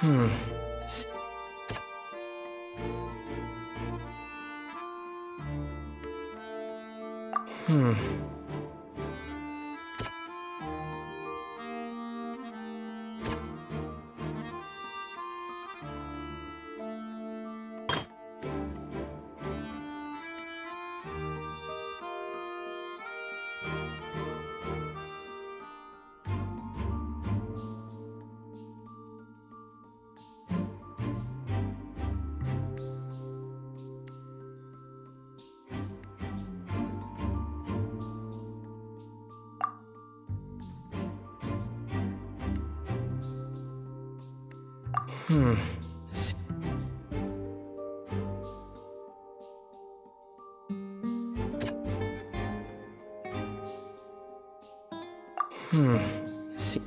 S- S- S-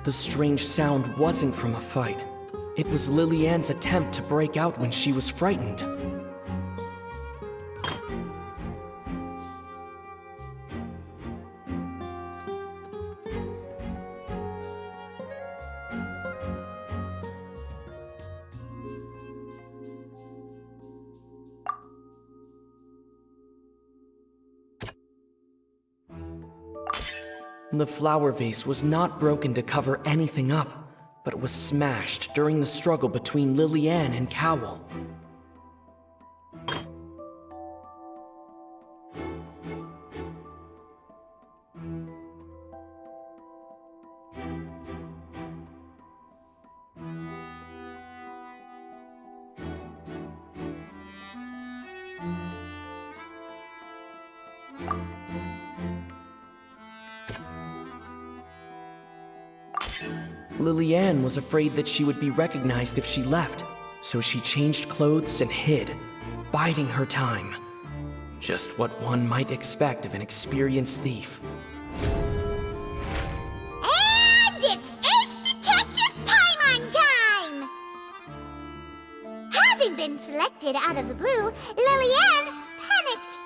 The strange sound wasn't from a fight. It was Lilianne's attempt to break out when she was frightened. The flower vase was not broken to cover anything up, but was smashed during the struggle between Lilianne and Cowell. Lilianne was afraid that she would be recognized if she left, so she changed clothes and hid, biding her time. Just what one might expect of an experienced thief. And it's Ace Detective Paimon time! Having been selected out of the blue, Lilianne panicked.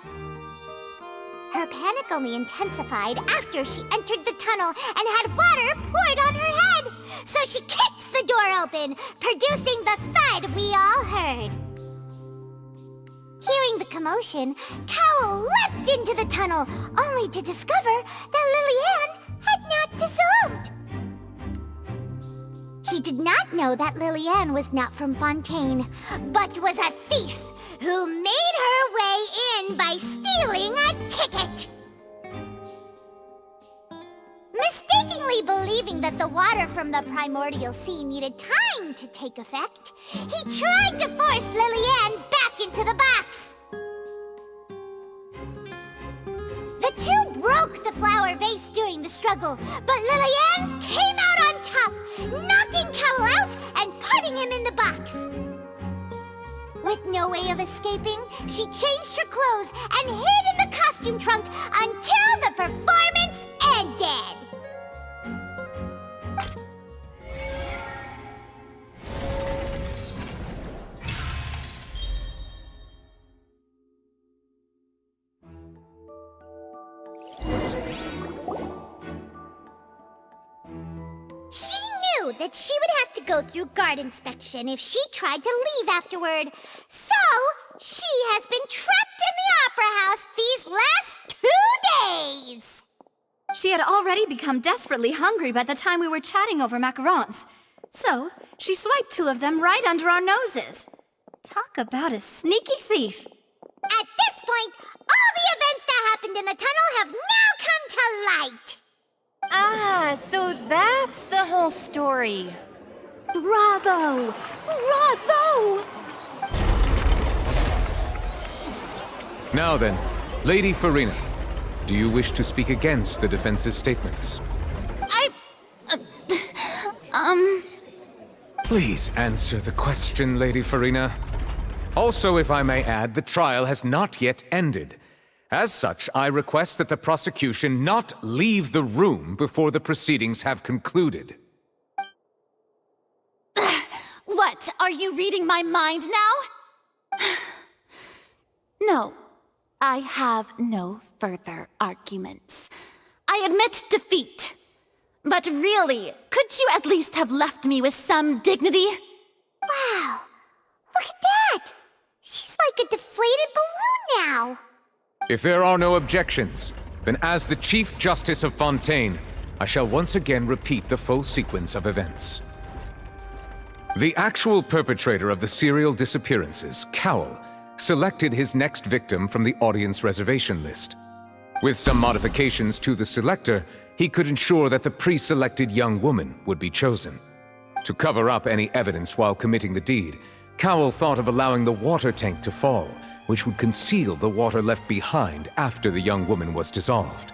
Her panic only intensified after she entered the tunnel and had water poured on her head. So she kicked the door open, producing the thud we all heard. Hearing the commotion, Cowell leapt into the tunnel, only to discover that Lilianne had not dissolved. He did not know that Lilianne was not from Fontaine, but was a thief who made her way in by stealing a ticket. Mistakenly believing that the water from the primordial sea needed time to take effect, he tried to force Lilianne back into the box. The two broke the flower vase during the struggle, but Lilianne came out on top, knocking Cowell out and putting him in the box. With no way of escaping, she changed her clothes and hid in the costume trunk until the performance ended. She knew that she would have to go through guard inspection if she tried to leave afterward. So, she has been trapped in the Opera House these last 2 days. She had already become desperately hungry by the time we were chatting over macarons. So, she swiped 2 of them right under our noses. Talk about a sneaky thief. At this point, all the events that happened in the tunnel have now come to light. Ah, so that's the whole story. Bravo! Bravo! Now then, Lady Farina, do you wish to speak against the defense's statements? Please answer the question, Lady Farina. Also, if I may add, the trial has not yet ended. As such, I request that the prosecution not leave the room before the proceedings have concluded. What What, are you reading my mind now? No, I have no further arguments. I admit defeat. But really, could you at least have left me with some dignity? Wow, look at that! She's like a deflated balloon now. If there are no objections, then as the Chief Justice of Fontaine, I shall once again repeat the full sequence of events. The actual perpetrator of the serial disappearances, Cowell, selected his next victim from the audience reservation list. With some modifications to the selector, he could ensure that the pre-selected young woman would be chosen. To cover up any evidence while committing the deed, Cowell thought of allowing the water tank to fall, which would conceal the water left behind after the young woman was dissolved.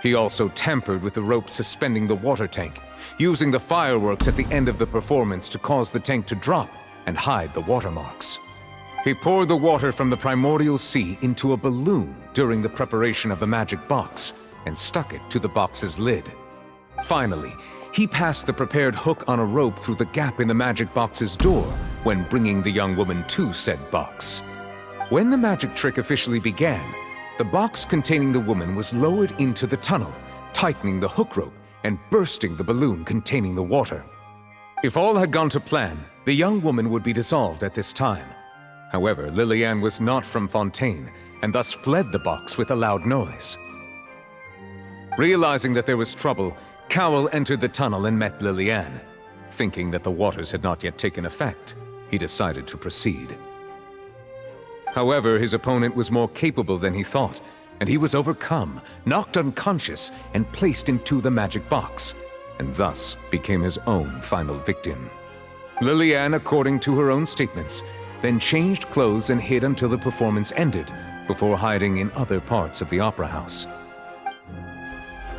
He also tampered with the rope suspending the water tank, using the fireworks at the end of the performance to cause the tank to drop and hide the watermarks. He poured the water from the primordial sea into a balloon during the preparation of the magic box and stuck it to the box's lid. Finally, he passed the prepared hook on a rope through the gap in the magic box's door when bringing the young woman to said box. When the magic trick officially began, the box containing the woman was lowered into the tunnel, tightening the hook rope and bursting the balloon containing the water. If all had gone to plan, the young woman would be dissolved at this time. However, Lillian was not from Fontaine and thus fled the box with a loud noise. Realizing that there was trouble, Cowell entered the tunnel and met Lillian. Thinking that the waters had not yet taken effect, he decided to proceed. However, his opponent was more capable than he thought, and he was overcome, knocked unconscious, and placed into the magic box, and thus became his own final victim. Lillian, according to her own statements, then changed clothes and hid until the performance ended, before hiding in other parts of the opera house.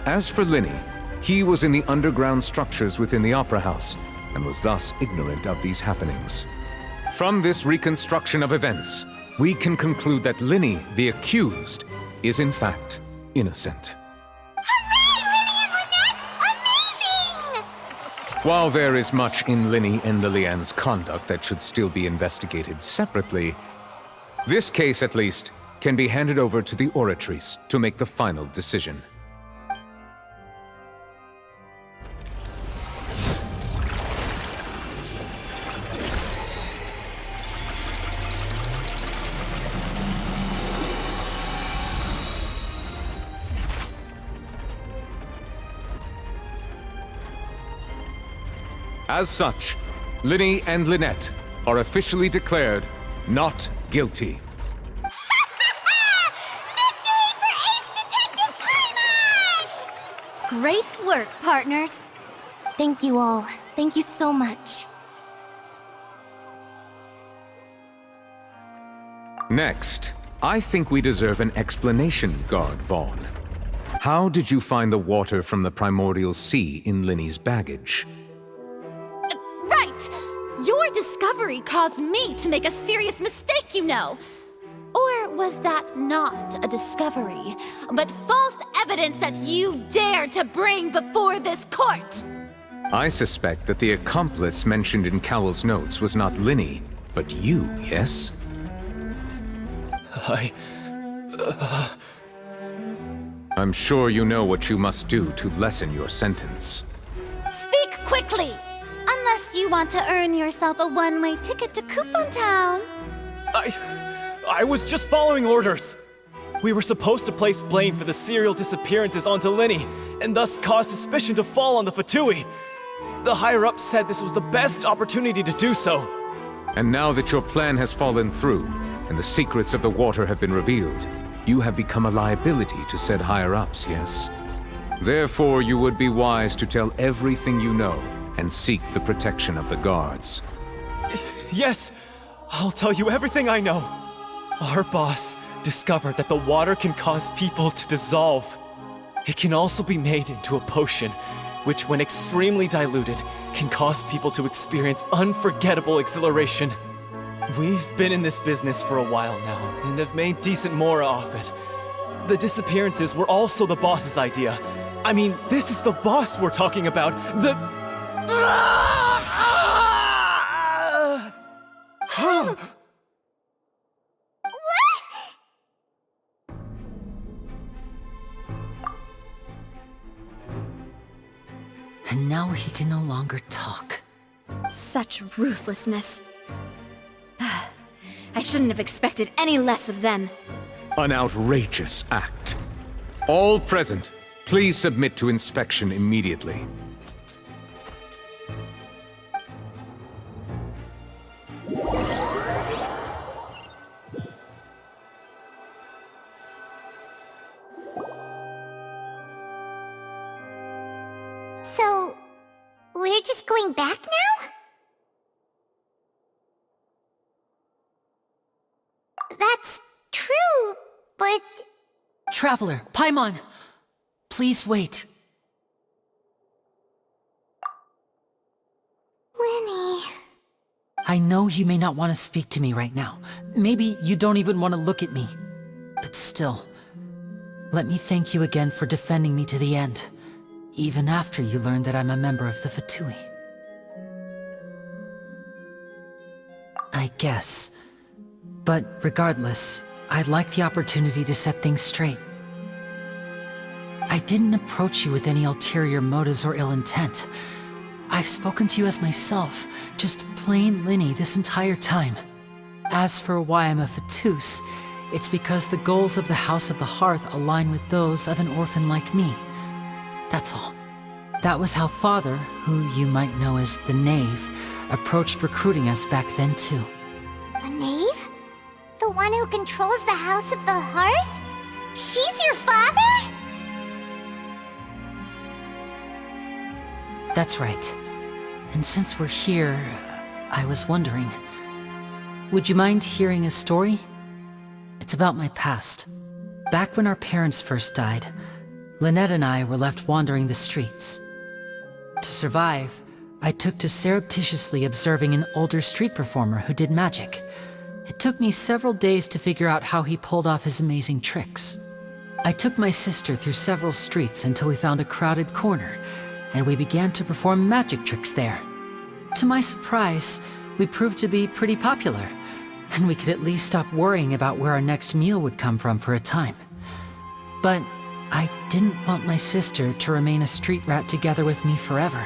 As for Linny, he was in the underground structures within the opera house, and was thus ignorant of these happenings. From this reconstruction of events, we can conclude that Linny, the accused, is in fact innocent. Amazing! While there is much in Linny and Lillian's conduct that should still be investigated separately, this case at least can be handed over to the Oratrice to make the final decision. As such, Linny and Lynette are officially declared not guilty. Victory for Ace Detective Paimon! Great work, partners. Thank you all. Thank you so much. Next, I think we deserve an explanation, Guard Vaughn. How did you find the water from the primordial sea in Linny's baggage? Right! Your discovery caused me to make a serious mistake, you know. Or was that not a discovery, but false evidence that you dared to bring before this court? I suspect that the accomplice mentioned in Cowell's notes was not Linny, but you, yes? I'm sure you know what you must do to lessen your sentence. Speak quickly! Unless you want to earn yourself a one-way ticket to Coupon Town. I was just following orders. We were supposed to place blame for the serial disappearances onto Linny, and thus cause suspicion to fall on the Fatui. The higher-ups said this was the best opportunity to do so. And now that your plan has fallen through, and the secrets of the water have been revealed, you have become a liability to said higher-ups, yes? Therefore, you would be wise to tell everything you know, and seek the protection of the guards. Yes, I'll tell you everything I know. Our boss discovered that the water can cause people to dissolve. It can also be made into a potion, which when extremely diluted, can cause people to experience unforgettable exhilaration. We've been in this business for a while now, and have made decent mora off it. The disappearances were also the boss's idea. I mean, this is the boss we're talking about. And now he can no longer talk. Such ruthlessness. I shouldn't have expected any less of them. An outrageous act. All present, please submit to inspection immediately. So, we're just going back now? That's true, but... Traveler, Paimon! Please wait. Lenny... I know you may not want to speak to me right now. Maybe you don't even want to look at me. But still, let me thank you again for defending me to the end, even after you learned that I'm a member of the Fatui. I guess. But regardless, I'd like the opportunity to set things straight. I didn't approach you with any ulterior motives or ill intent. I've spoken to you as myself, just plain Linny this entire time. As for why I'm a Fatus, it's because the goals of the House of the Hearth align with those of an orphan like me. That's all. That was how Father, who you might know as the Knave, approached recruiting us back then too. The Knave? The one who controls the House of the Hearth? She's your father? That's right. And since we're here, I was wondering, would you mind hearing a story? It's about my past. Back when our parents first died, Lynette and I were left wandering the streets. To survive, I took to surreptitiously observing an older street performer who did magic. It took me several days to figure out how he pulled off his amazing tricks. I took my sister through several streets until we found a crowded corner, and we began to perform magic tricks there. To my surprise, we proved to be pretty popular, and we could at least stop worrying about where our next meal would come from for a time. But I didn't want my sister to remain a street rat together with me forever.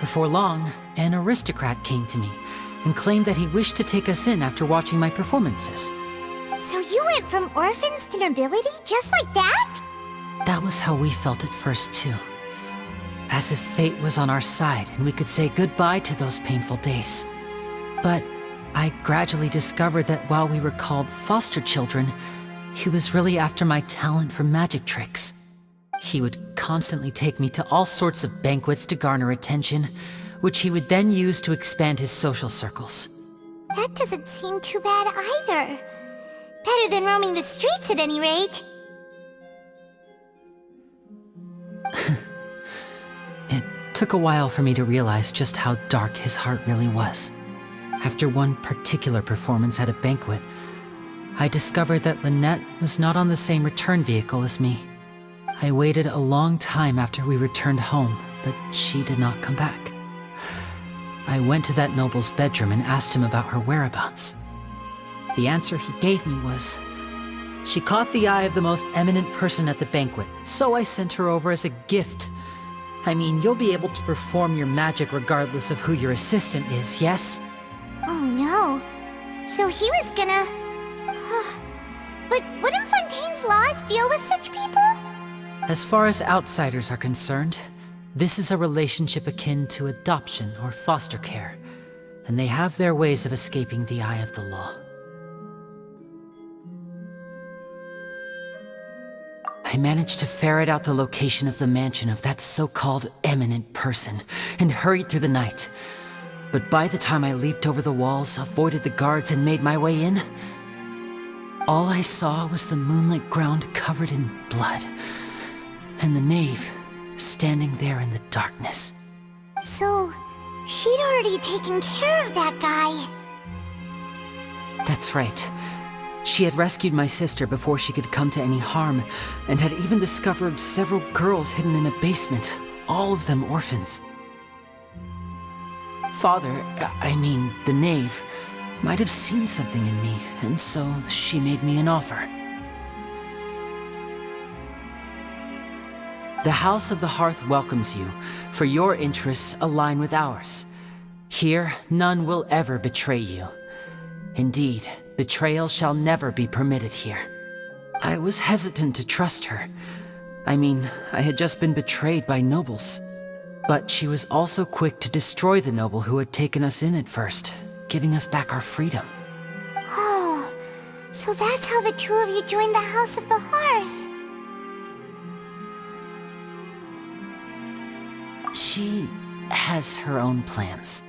Before long, an aristocrat came to me and claimed that he wished to take us in after watching my performances. So you went from orphans to nobility just like that? That was how we felt at first too. As if fate was on our side and we could say goodbye to those painful days. But I gradually discovered that while we were called foster children, he was really after my talent for magic tricks. He would constantly take me to all sorts of banquets to garner attention, which he would then use to expand his social circles. That doesn't seem too bad either. Better than roaming the streets at any rate. It took a while for me to realize just how dark his heart really was. After one particular performance at a banquet, I discovered that Lynette was not on the same return vehicle as me. I waited a long time after we returned home, but she did not come back. I went to that noble's bedroom and asked him about her whereabouts. The answer he gave me was, she caught the eye of the most eminent person at the banquet, so I sent her over as a gift. I mean, you'll be able to perform your magic regardless of who your assistant is, yes? Oh no. So he was gonna... But wouldn't Fontaine's laws deal with such people? As far as outsiders are concerned, this is a relationship akin to adoption or foster care, and they have their ways of escaping the eye of the law. I managed to ferret out the location of the mansion of that so-called eminent person and hurried through the night. But by the time I leaped over the walls, avoided the guards, and made my way in, all I saw was the moonlit ground covered in blood, and the knave standing there in the darkness. So, she'd already taken care of that guy. That's right. She had rescued my sister before she could come to any harm, and had even discovered several girls hidden in a basement, all of them orphans. Father, I mean the knave, might have seen something in me, and so she made me an offer. The House of the Hearth welcomes you, for your interests align with ours. Here, none will ever betray you. Indeed, betrayal shall never be permitted here. I was hesitant to trust her. I mean, I had just been betrayed by nobles. But she was also quick to destroy the noble who had taken us in at first, giving us back our freedom. Oh, so that's how the two of you joined the House of the Hearth. She has her own plans.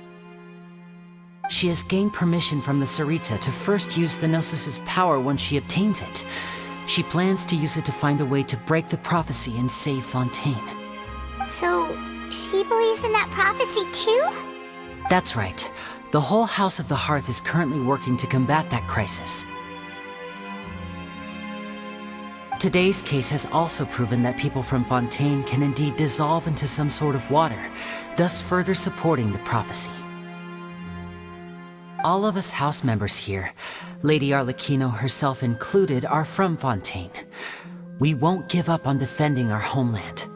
She has gained permission from the Tsaritsa to first use the Gnosis' power once she obtains it. She plans to use it to find a way to break the prophecy and save Fontaine. So, she believes in that prophecy too? That's right. The whole House of the Hearth is currently working to combat that crisis. Today's case has also proven that people from Fontaine can indeed dissolve into some sort of water, thus further supporting the prophecy. All of us house members here, Lady Arlecchino herself included, are from Fontaine. We won't give up on defending our homeland.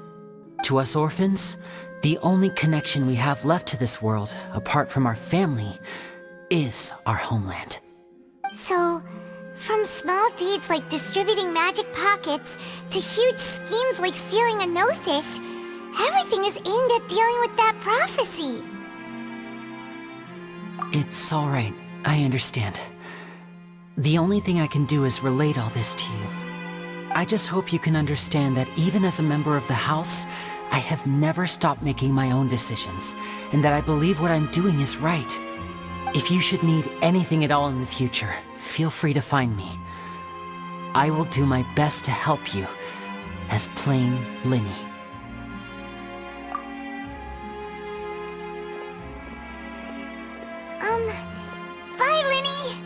To us orphans, the only connection we have left to this world, apart from our family, is our homeland. So, from small deeds like distributing magic pockets to huge schemes like stealing a Gnosis, everything is aimed at dealing with that prophecy. It's all right. I understand. The only thing I can do is relate all this to you. I just hope you can understand that even as a member of the House, I have never stopped making my own decisions, and that I believe what I'm doing is right. If you should need anything at all in the future, feel free to find me. I will do my best to help you, as plain Linny. Bye, Linny!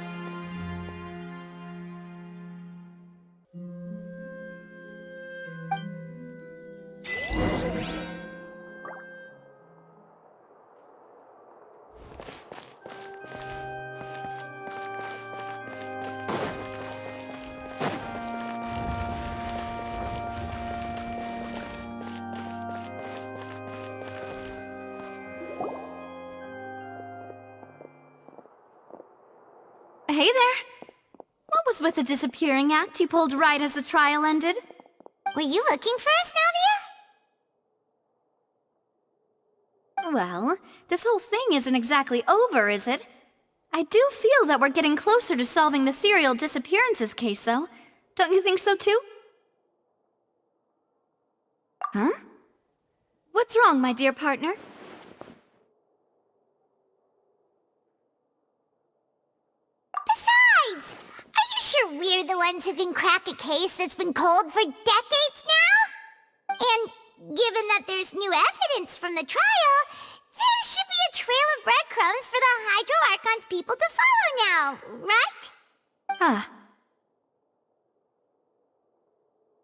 Hey there! What was with the disappearing act you pulled right as the trial ended? Were you looking for us, Navia? Well, this whole thing isn't exactly over, is it? I do feel that we're getting closer to solving the serial disappearances case, though. Don't you think so, too? Huh? What's wrong, my dear partner? Besides, are you sure we're the ones who can crack a case that's been cold for decades now? And given that there's new evidence from the trial, there should be a trail of breadcrumbs for the Hydro Archon's people to follow now, right? Ah.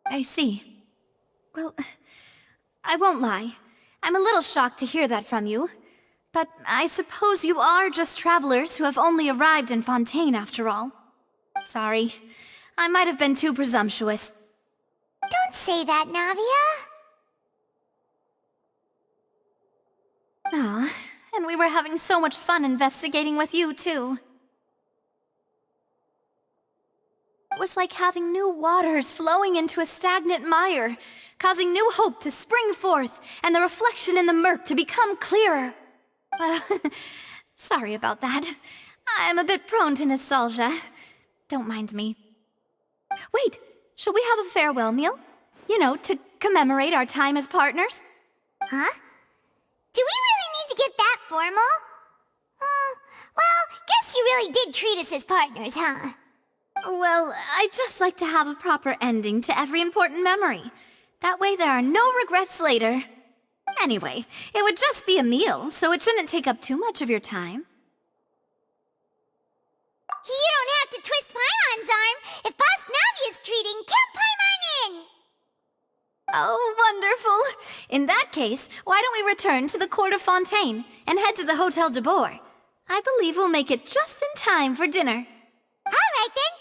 I see. Well, I won't lie. I'm a little shocked to hear that from you. But I suppose you are just travelers who have only arrived in Fontaine after all. Sorry. I might have been too presumptuous. Don't say that, Navia. Ah, and we were having so much fun investigating with you, too. It was like having new waters flowing into a stagnant mire, causing new hope to spring forth, and the reflection in the murk to become clearer. Sorry about that. I'm a bit prone to nostalgia. Don't mind me. Wait, shall we have a farewell meal? You know, to commemorate our time as partners? Huh? Do we really need to get that formal? Well, guess you really did treat us as partners, huh? Well, I'd just like to have a proper ending to every important memory. That way there are no regrets later. Anyway, it would just be a meal, so it shouldn't take up too much of your time. You don't have to twist Paimon's arm. If Boss Navia's treating, count Paimon in! Oh, wonderful. In that case, why don't we return to the court of Fontaine and head to the Hotel de Boer? I believe we'll make it just in time for dinner. All right then,